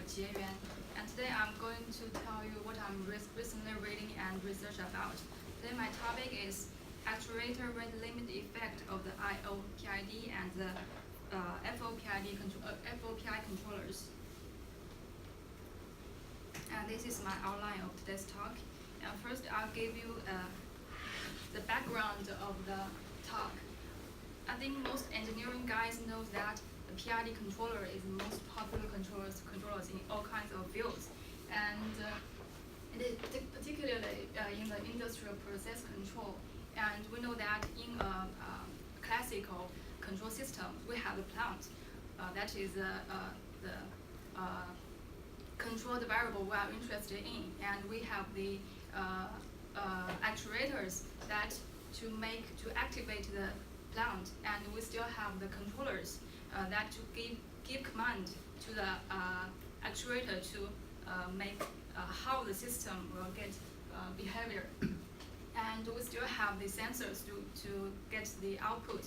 Guojian Ren, and today I'm going to tell you what I'm recently reading and research about. Today my topic is actuator rate limit effect of the IOPID and the FOPI controllers. And this is my outline of today's talk. And first I'll give you the background of the talk. I think most engineering guys know that the PID controller is the most popular controllers in all kinds of fields, and particularly in the industrial process control. And we know that in a classical control system, we have a plant that is the controlled variable we are interested in, and we have the actuators that to activate the plant, and we still have the controllers that to give command to the actuator to make how the system will get behavior. And we still have the sensors to get the output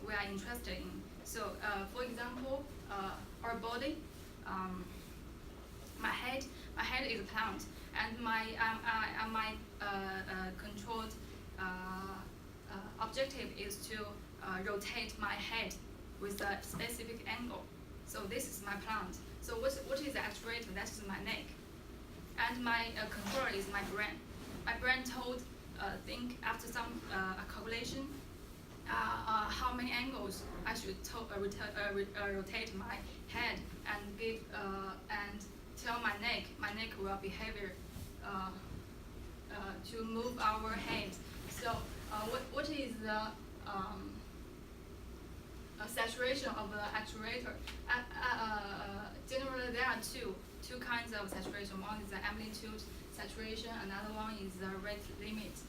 we are interested in. So for example, our body, my head is a plant, and my controlled objective is to rotate my head with a specific angle. So this is my plant. So what is the actuator? That is my neck. And my controller is my brain. My brain think after some calculation how many angles I should rotate my head and give and tell my neck will behave to move our head. So what is the saturation of the actuator? Generally, there are two kinds of saturation. One is the amplitude saturation, another one is the rate limit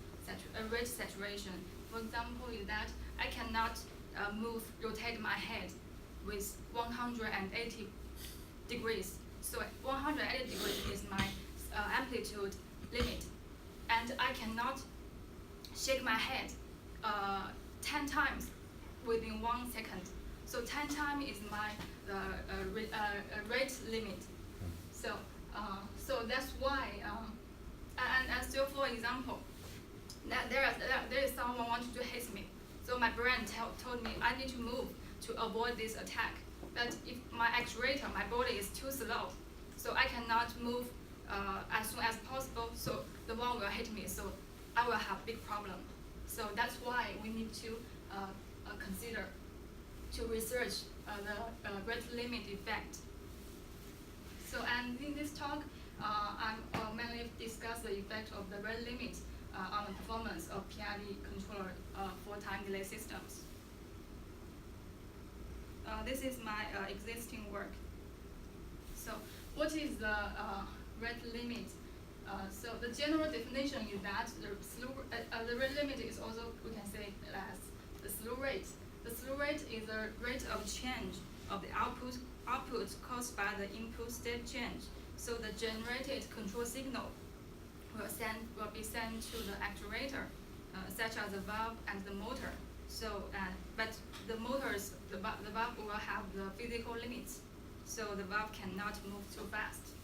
rate saturation. For example, is that I cannot rotate my head with 180 degrees. So 180 degrees is my amplitude limit, and I cannot shake my head 10 times within 1 second. So 10 times is my rate limit. So that's why. And still, for example, that there is someone wanted to hit me. So my brain told me I need to move to avoid this attack. But if my actuator, my body is too slow, so I cannot move as soon as possible. So the one will hit me. So I will have big problem. So that's why we need to consider to research the rate limit effect. So, and in this talk, I'm mainly discuss the effect of the rate limit on the performance of PID controller for time delay systems. This is my existing work. So, what is the rate limit? So the general definition is that the rate limit is also, we can say, as the slew rate. The slew rate is the rate of change of the output caused by the input state change. So the generated control signal will be sent to the actuator, such as the valve and the motor. So, but the valve will have the physical limits. So the valve cannot move too fast.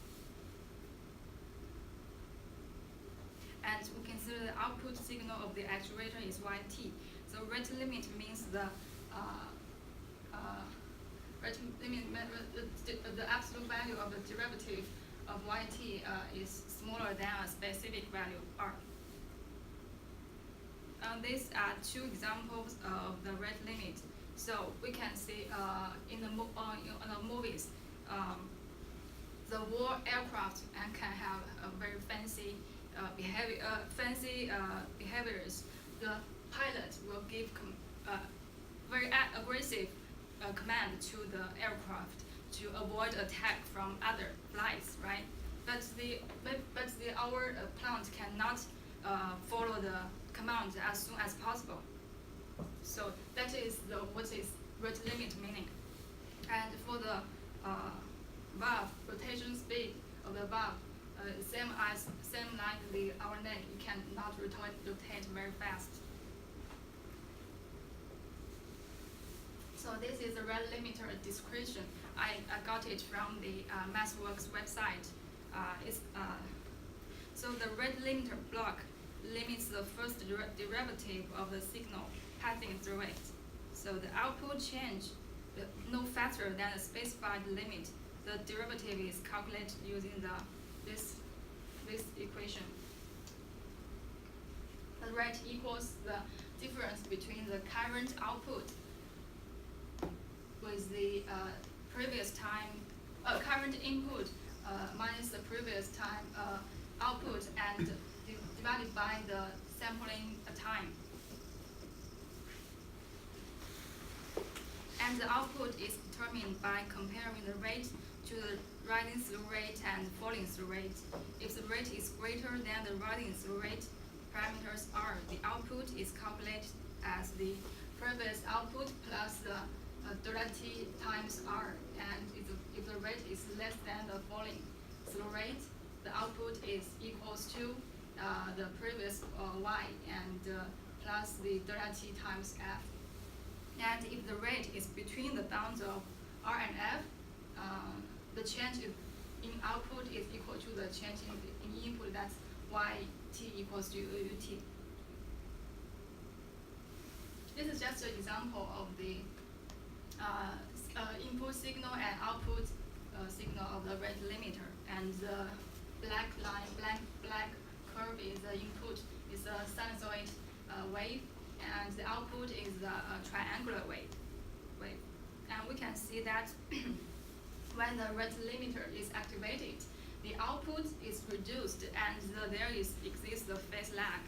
And we consider the output signal of the actuator is YT. So rate limit means the the absolute value of the derivative of YT is smaller than a specific value R. These are two examples of the rate limit. So we can see in the movies, the war aircraft can have a very fancy behaviors. The pilot will give very aggressive command to the aircraft to avoid attack from other flights, right? But our plant cannot follow the command as soon as possible. So that is what is rate limit meaning. And for the valve rotation speed of the valve, same like our neck, you cannot rotate very fast. So this is a rate limiter description. I got got it from the MathWorks website. So the rate limiter block limits the first derivative of the signal passing through it. So the output change no faster than the specified limit. The derivative is calculated using this equation. The rate equals the difference between the current output with the previous time, current input minus the previous time output and divided by the sampling time. And the output is determined by comparing the rate to the rising through rate and falling through rate. If the rate is greater than the rising through rate parameters are, the output is calculated as the previous output plus the delta t times r. And if the rate is less than the falling through rate, the output is equals to the previous y and plus the delta t times f. And if the rate is between the bounds of r and f, the change in output is equal to the change in input. That's yt equals to ut. This is just an example of the input signal and output signal of the rate limiter. And the black line, black curve is the input, is a sinusoid wave, and the output is a triangular wave. And we can see that when the rate limiter is activated, the output is reduced and there exists a phase lag.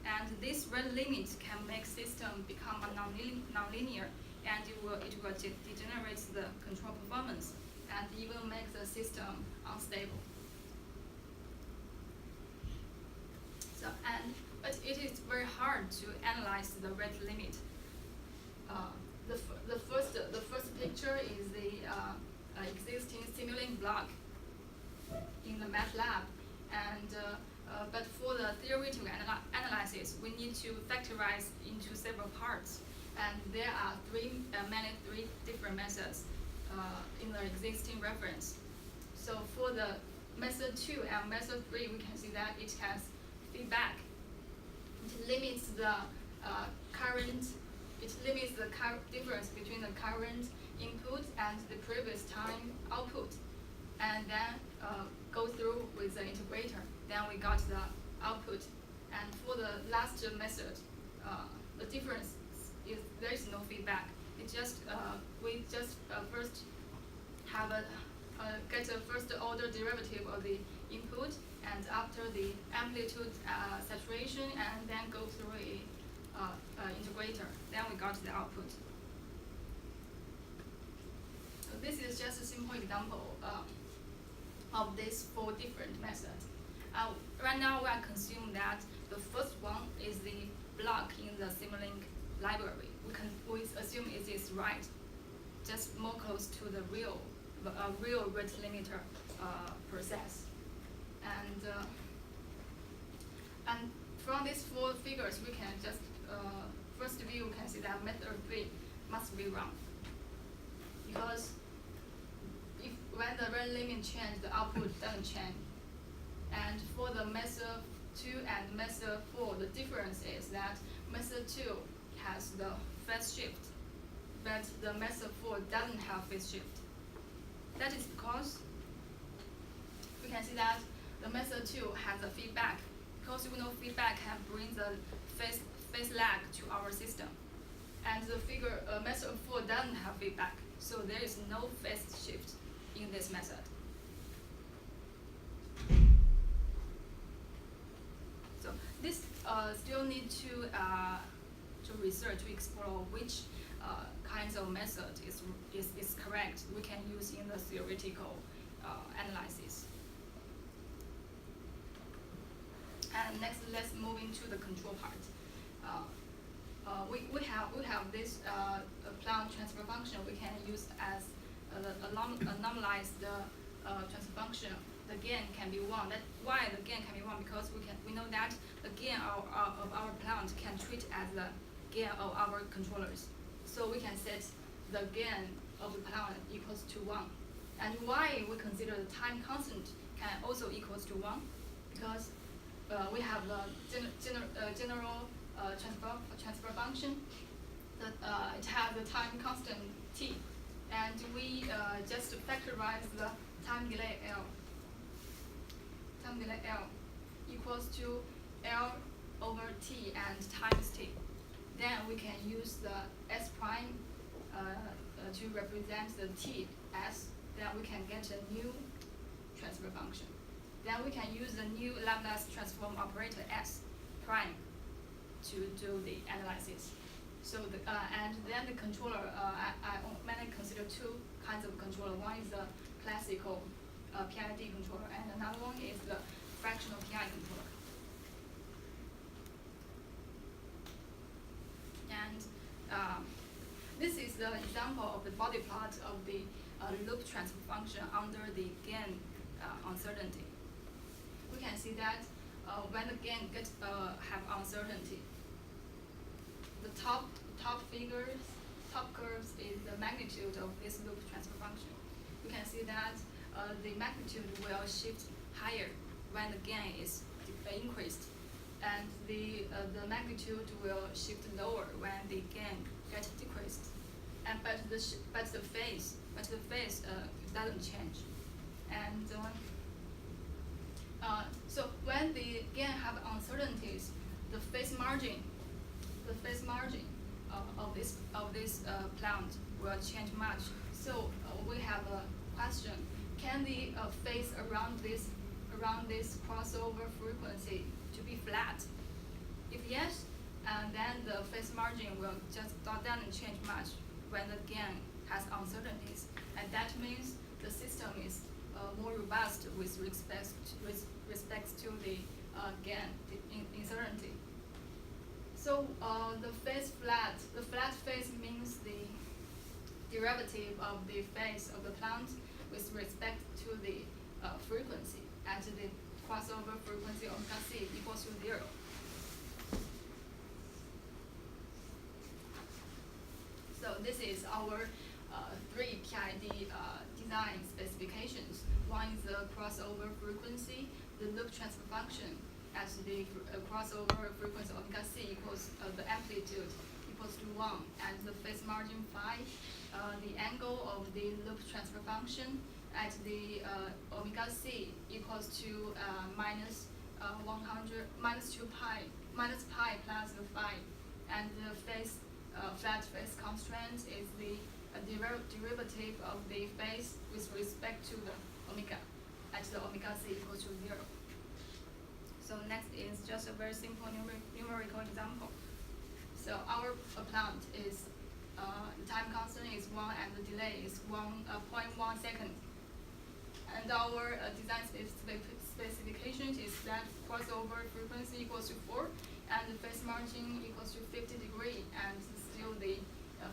And this rate limit can make system become a nonlinear, and it will degenerate the control performance and even make the system unstable. So, but it is very hard to analyze the rate limit. The first picture is the existing simulating block in the MATLAB, and but for the theoretical analysis, we need to factorize into several parts, and there are three different methods in the existing reference. So for the method 2 and method 3, we can see that it has feedback. It limits the difference between the current input and the previous time output, and then go through with the integrator. Then we got the output. And for the last method, the difference is there is no feedback. It just we just first have get a first order derivative of the input, and after the amplitude saturation, and then go through a integrator. Then we got the output. So this is just a simple example of these 4 different methods. Right now we are consuming that the first one is the block in the Simulink library. We assume it is right, just more close to the real rate limiter process. And from these 4 figures, we can just first view, we can see that method 3 must be wrong, because when the rate limit changes, the output doesn't change. And for the method 2 and method 4, the difference is that method 2 has the phase shift, but the method 4 doesn't have phase shift. That is because we can see that the method 2 has a feedback, because we know feedback can bring the phase lag to our system. And the method 4 doesn't have feedback, so there is no phase shift in this method. So this still need to research, to explore which kinds of method is correct. We can use in the theoretical analysis. And next, let's move into the control part. We have this Planck transfer function we can use as a normalized transfer function. The gain can be 1. Why the gain can be 1? Because we know that the gain of our plant can treat as the gain of our controllers. So we can set the gain of the plant equals to 1. And why we consider the time constant can also equals to 1? Because we have the general transfer function that it has a time constant t, and we just factorize the time delay L. Time delay L equals to L over t and times t. Then we can use the s prime to represent the t as. Then we can get a new transfer function. Then we can use the new Laplace transform operator s prime to do the analysis. So and then the controller, I mainly consider two kinds of controller. One is the classical PID controller, and another one is the fractional PI controller. And this is the example of the body plot of the loop transfer function under the gain uncertainty. We can see that when the gain have uncertainty, the top curves is the magnitude of this loop transfer function. You can see that the magnitude will shift higher when the gain is increased, and the magnitude will shift lower when the gain gets decreased. And but the phase doesn't change. And so when the gain have uncertainties, the phase margin of this plant will change much. So we have a question: can the phase around this crossover frequency to be flat? If yes, then the phase margin will just doesn't change much when the gain has uncertainties, and that means the system is more robust with respect to the gain uncertainty. So the flat phase means the derivative of the phase of the plant with respect to the frequency at the crossover frequency omega c equals to 0. So this is our 3 PID design specifications. One is the crossover frequency, the loop transfer function at the crossover frequency omega c equals the amplitude equals to 1, and the phase margin phi, the angle of the loop transfer function at the omega c equals to minus 2 pi minus pi plus the phi, and the phase flat phase constraint is the derivative of the phase with respect to the omega at the omega c equals to 0. So next is just a very simple numerical example. So our plant is the time constant is 1 and the delay is 0.1 second. And our design specification is that crossover frequency equals to 4 and the phase margin equals to 50 degrees, and still the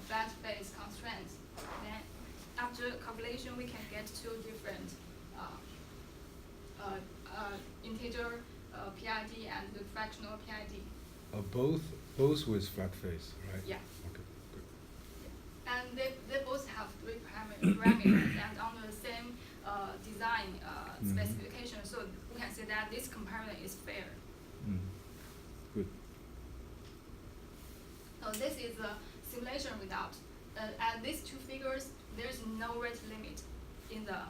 flat phase constraint. Then after calculation, we can get two different integer PID and the fractional PID. Both with flat phase, right? Yeah. Okay, good. Yeah. And they both have 3 parameters and on the same design specification. So we can say that this comparison is fair. Good. So this is the simulation result. At these two figures, there is no rate limit in the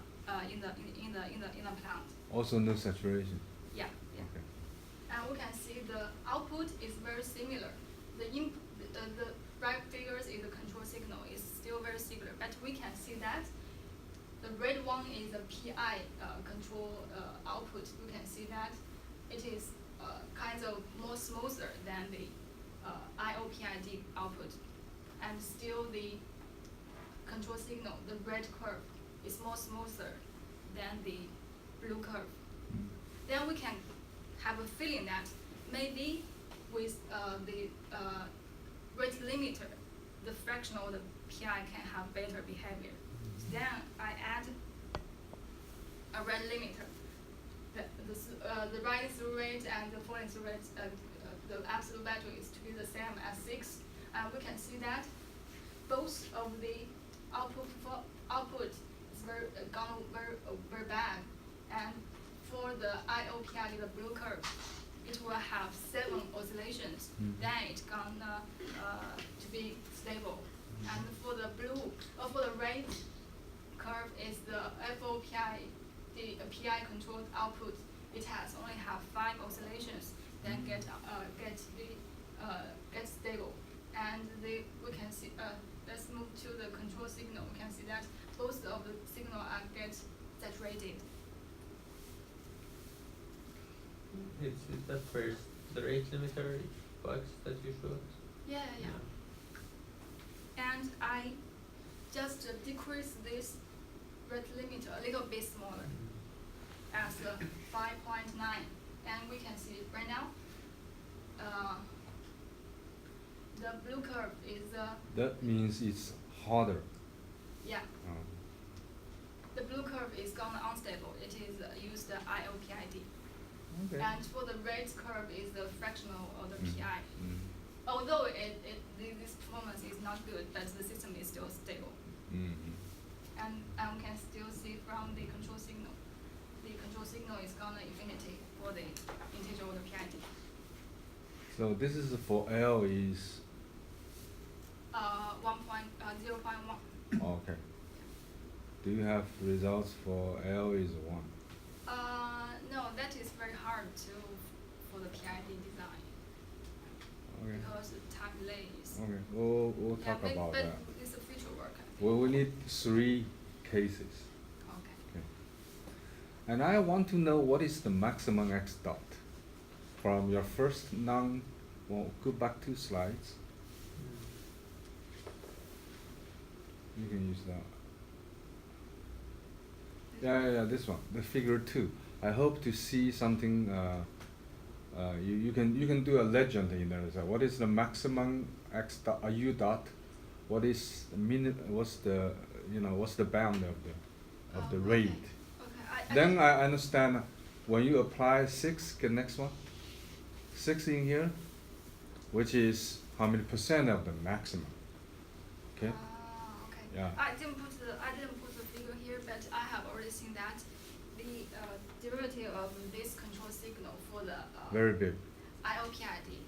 plant. Also no saturation. Yeah. Yeah. Okay. And we can see the output is very similar. The right figures is the control signal is still very similar, but we can see that the red one is the PI control output. We can see that it is kind of more smoother than the IOPID output, and still the control signal, the red curve, is more smoother than the blue curve. Then we can have a feeling that maybe with the rate limiter, the fractional, the PI can have better behavior. So then I add a rate limiter. The rising through rate and the falling through rate, the absolute value is to be the same as 6. And we can see that both of the output is very gonna very bad. And for the IOPID, the blue curve, it will have 7 oscillations. Then it's gonna to be stable. And for the for the red curve is the FOPI, the PI controlled output. It has only have 5 oscillations. Then get stable. And we can see. Let's move to the control signal. We can see that both of the signal are get saturated. It's the first, the rate limiter box that you showed. Yeah. And I just decrease this rate limit a little bit smaller, as 5.9, and we can see right now. The blue curve is That means it's harder. yeah. The blue curve is gonna unstable. It is used IOPID. Okay. And for the red curve is the fractional or the PI. Mm. Although this performance is not good, but the system is still stable. Mm-hmm. And we can still see from the control signal. The control signal is gonna infinity for the integer order PID. So this is for L is 0.1. okay. Do you have results for L is 1? No, that is very hard for the PID design Okay. because the time delays. Okay. We'll talk about but that. it's a future work. I think. Well, we need 3 cases. Okay. Okay. And I want to know what is the maximum x dot from your first well, go back 2 slides. You can use that. Yeah, this one, the figure 2. I hope to see something. You can do a legend in there. So what is the maximum x dot, u dot? What is the minute? What's the what's the bound of the rate? Okay. Then I understand when you apply 6. Get next one. 6 in here, which is how many percent of the maximum? Okay. Okay. Yeah. I didn't put the figure here, but I have already seen that the derivative of this control signal for the Very big. IOPID.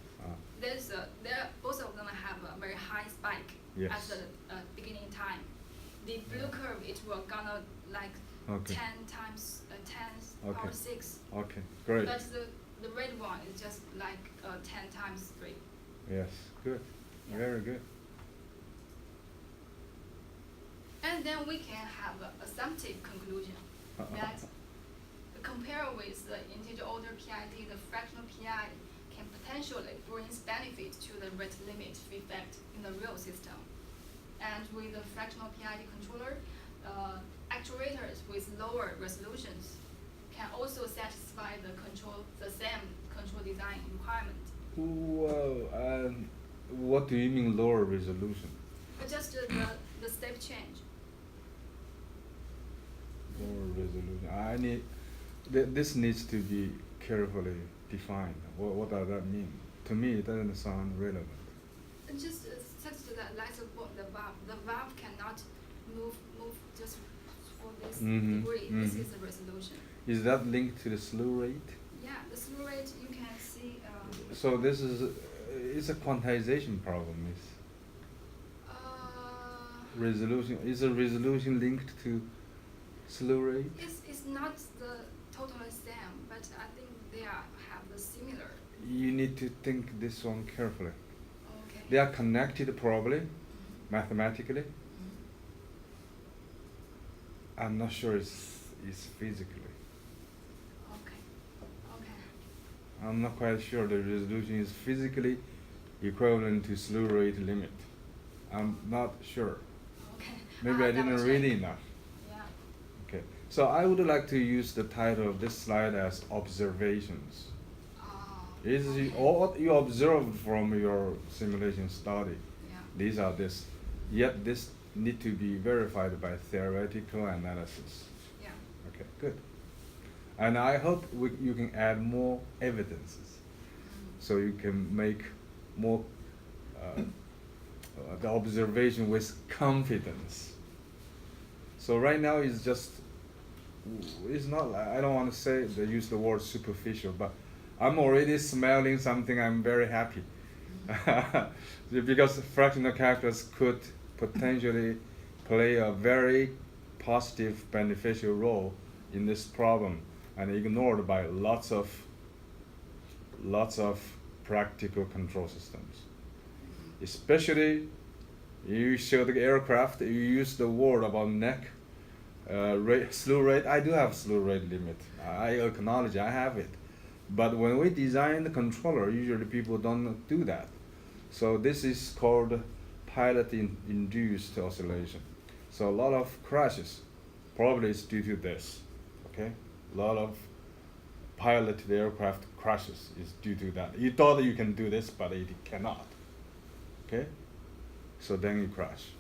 Both of them have a very high spike Yes. at the beginning time. The blue curve it will gonna like Okay. 10 times 10 power 6. Okay. Great. But the red one is just like 10 times 3. Yes. Good. Yeah. Very good. And then we can have an assumptive conclusion that compare with the integer order PID, the fractional PI can potentially bring benefit to the rate limit effect in the real system. And with the fractional PID controller, actuators with lower resolutions can also satisfy the same control design requirement. Well, what do you mean lower resolution? Just the step change. Lower resolution. This needs to be carefully defined. What does that mean? To me, it doesn't sound relevant. Just such that like the valve. The valve cannot move just for this degree. This is the resolution. Is that linked to the slew rate? Yeah, the slew rate you can see. So this is it's a quantization problem. Resolution is a resolution linked to slew rate? It's not the totally same, but I think they have the similar. You need to think this one carefully. Okay. They are connected probably, mathematically. I'm not sure it's physically. Okay. I'm not quite sure the resolution is physically equivalent to slew rate limit. I'm not sure. Okay. Maybe I didn't read enough. Yeah. Okay. So I would like to use the title of this slide as observations. Is Okay. all you observed from your simulation study. Yeah. These are this. Yet this need to be verified by theoretical analysis. Yeah. Okay, good. And I hope you can add more evidences, so you can make more the observation with confidence. So right now is just it's not. I don't want to say use the word superficial, but I'm already smelling something. I'm very happy because fractional calculus could potentially play a very positive, beneficial role in this problem, and ignored by lots of practical control systems. Especially, you show the aircraft, you use the word about neck, slew rate. I do have slew rate limit. I acknowledge I have it. But when we design the controller, usually people don't do that. So this is called pilot-induced oscillation. So a lot of crashes probably is due to this. Okay, a lot of piloted aircraft crashes is due to that. You thought you can do this, but it cannot. Okay, so then you crash.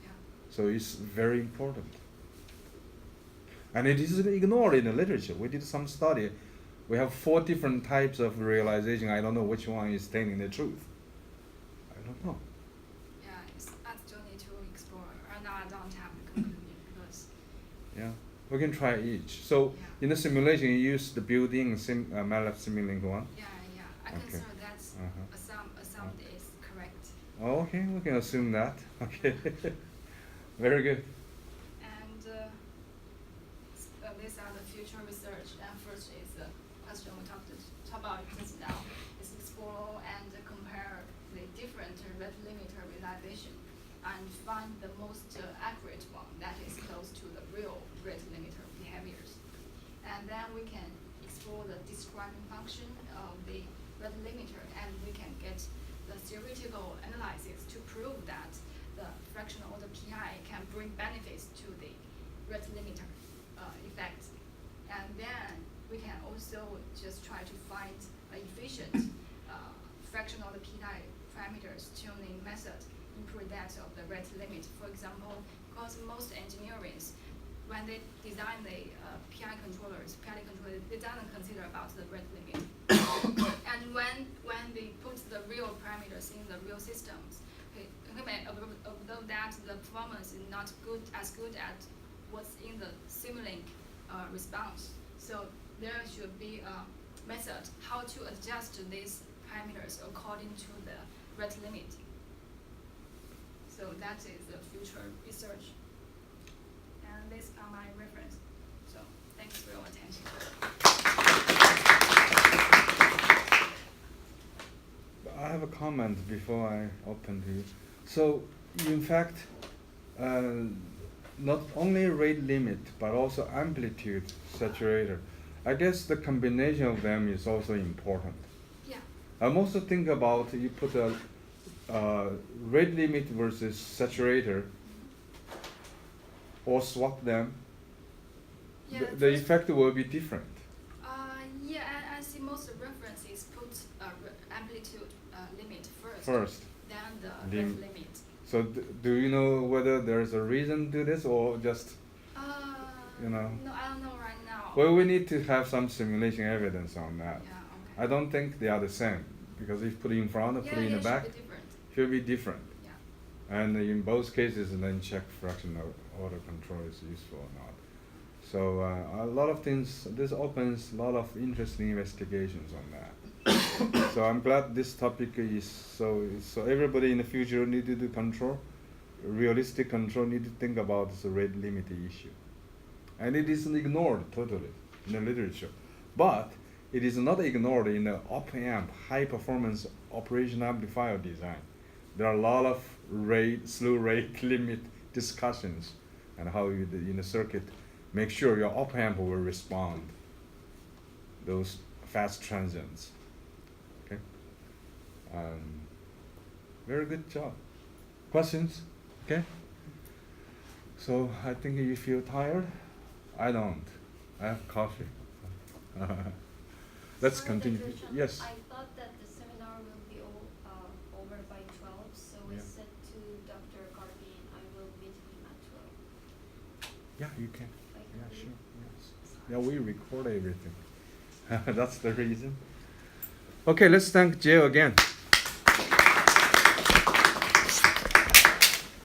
Yeah. So it's very important. And it is ignored in the literature. We did some study. We have 4 different types of realization. I don't know which one is telling the truth. I don't know. Yeah, I still need to explore. Right now I don't have the conclusion because. Yeah, we can try each. So Yeah. in the simulation, you use the built-in MATLAB Simulink one. Yeah, I Okay. consider that's Uh-huh. assumed is correct. Oh, okay, we can assume that. Okay, very good. And these are the future research. And first is the question we talked about just now. Is explore and compare the different rate limiter realization and find the most accurate one that is close to the real rate limiter behaviors. And then we can explore the describing function of the rate limiter, and we can get the theoretical analysis to prove that the fractional order PI can bring benefits to the rate limiter effect. And then we can also just try to find an efficient fractional order PI parameters tuning method, improve that of the rate limit. For example, because most engineers, when they design the PI controllers, they don't consider about the rate limit. And when they put the real parameters in the real systems, we may observe that the performance is not as good as what's in the Simulink response. So there should be a method how to adjust these parameters according to the rate limit. So that is the future research. And these are my reference. So thanks for your attention. I have a comment before I open to you. So, in fact, not only rate limit, but also amplitude saturator. I guess the combination of them is also important. Yeah. I'm also think about you put a rate limit versus saturator, or swap them. Yeah, The effect will be different. Yeah, I see most of references put amplitude limit first. First. Then the rate limit. So do you know whether there's a reason to this, or just, you know? No, I don't know right now. Well, we need to have some simulation evidence on that. Yeah, okay. I don't think they are the same, because if put in front or put in the back, should be different. should be different. Yeah. And in both cases, then check fractional order control is useful or not. So a lot of things, this opens a lot of interesting investigations on that. So I'm glad this topic is so everybody in the future need to do control, realistic control, need to think about the rate limit issue. And it is ignored totally in the literature. But it is not ignored in the op-amp, high performance operation amplifier design. There are a lot of slew rate limit discussions and how you, in the circuit, make sure your op-amp will respond those fast transients. Okay. Very good job. Questions? Okay. So I think you feel tired. I don't. I have coffee. Let's continue. Yes. I thought that the seminar will be over by 12, so I Yeah. said to Dr. Garvey I will meet him at 12. Yeah, you can. If I Yeah, can. sure. Yes. Yeah, we record everything. That's the reason. Okay, let's thank Zhao again.